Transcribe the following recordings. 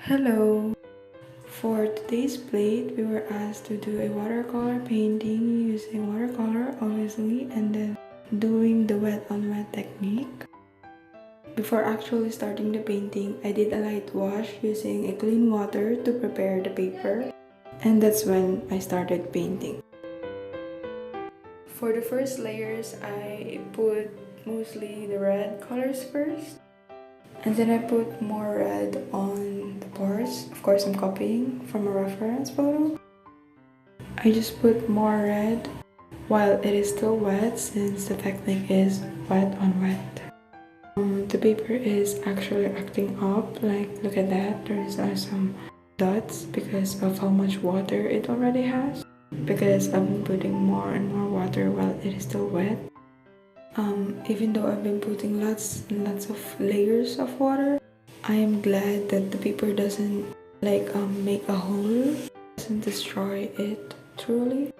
Hello! For today's plate, we were asked to do a watercolor painting using watercolor, obviously, and then doing the wet on wet technique. Before actually starting the painting, I did a light wash using a clean water to prepare the paper, and that's when I started painting. For the first layers, I put mostly the red colors first. And then I put more red on the parts. Of course, I'm copying from a reference photo. I just put more red while it is still wet, since the technique is wet on wet. The paper is actually acting up, like look at that, there's some dots because of how much water it already has. Because I've been putting more and more water while it is still wet. Even though I've been putting lots and lots of layers of water, I am glad that the paper doesn't make a hole, doesn't destroy it truly.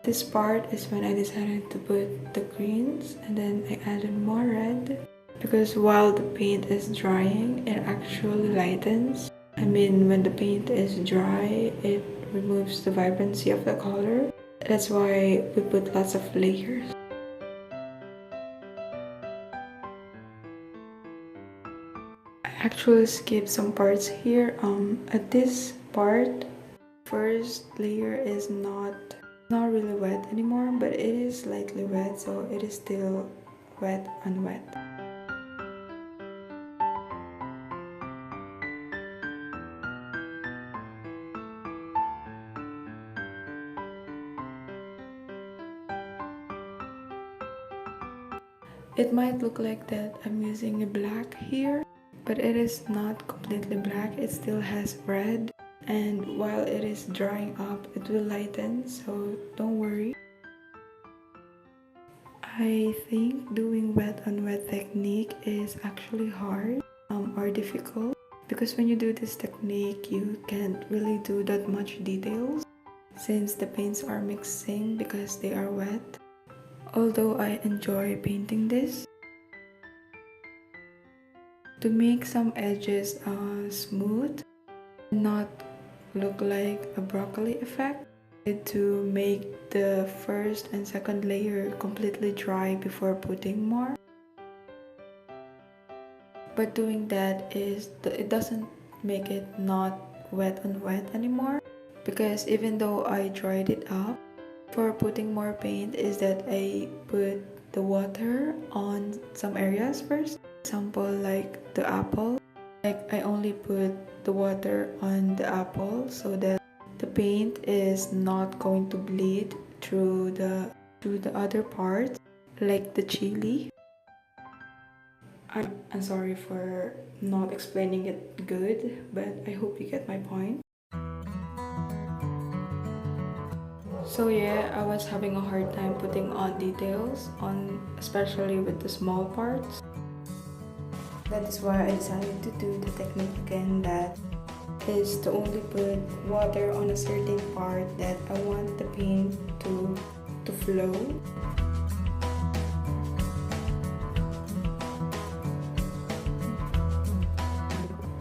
This part is when I decided to put the greens, and then I added more red because while the paint is drying, it actually lightens. I mean, when the paint is dry, it removes the vibrancy of the color. That's why we put lots of layers. I actually skipped some parts here. At this part, first layer is not really wet anymore, but it is slightly wet, so it is still wet on wet. It might look like that I'm using a black here, but it is not completely black. It still has red, and while it is drying up, it will lighten, so don't worry. I think doing wet on wet technique is actually hard or difficult, because when you do this technique, you can't really do that much details since the paints are mixing because they are wet. Although I enjoy painting this. To make some edges smooth, not look like a broccoli effect, to make the first and second layer completely dry before putting more. But doing that it doesn't make it not wet on wet anymore, because even though I dried it up, for putting more paint is that I put the water on some areas first. Example, like the apple, like I only put the water on the apple so that the paint is not going to bleed through the other parts, like the chili. I'm sorry for not explaining it good, but I hope you get my point. So yeah, I was having a hard time putting on details, especially with the small parts. That is why I decided to do the technique again, that is to only put water on a certain part that I want the paint to flow.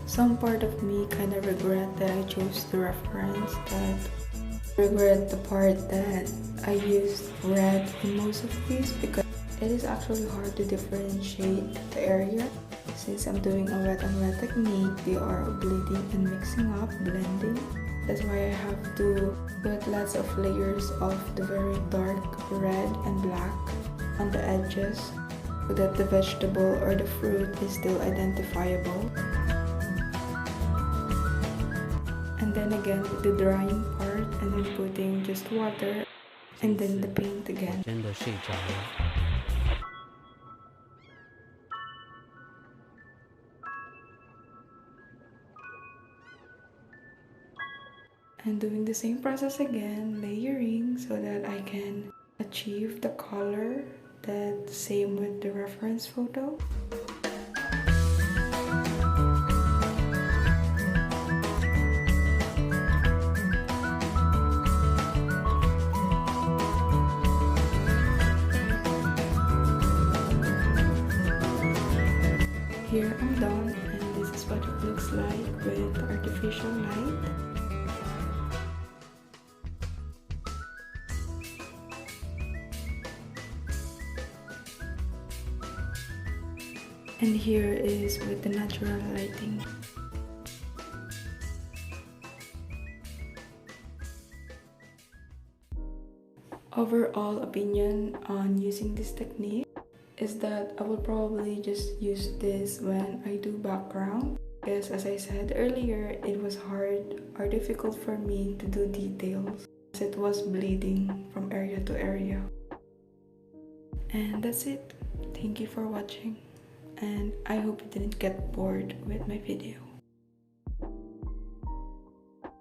Some part of me kind of regret that I chose the reference, regret the part that I used red in most of these, because it is actually hard to differentiate the area. Since I'm doing a wet on wet technique, they are bleeding and mixing up, blending. That's why I have to put lots of layers of the very dark red and black on the edges so that the vegetable or the fruit is still identifiable. And then again with the drying part, and then putting just water and then the paint again. And doing the same process again, layering so that I can achieve the color that's same with the reference photo. Here I'm done, and this is what it looks with artificial light. And here is with the natural lighting. Overall opinion on using this technique is that I will probably just use this when I do background, because as I said earlier, it was hard or difficult for me to do details as it was bleeding from area to area. And that's it. Thank you for watching, and I hope you didn't get bored with my video.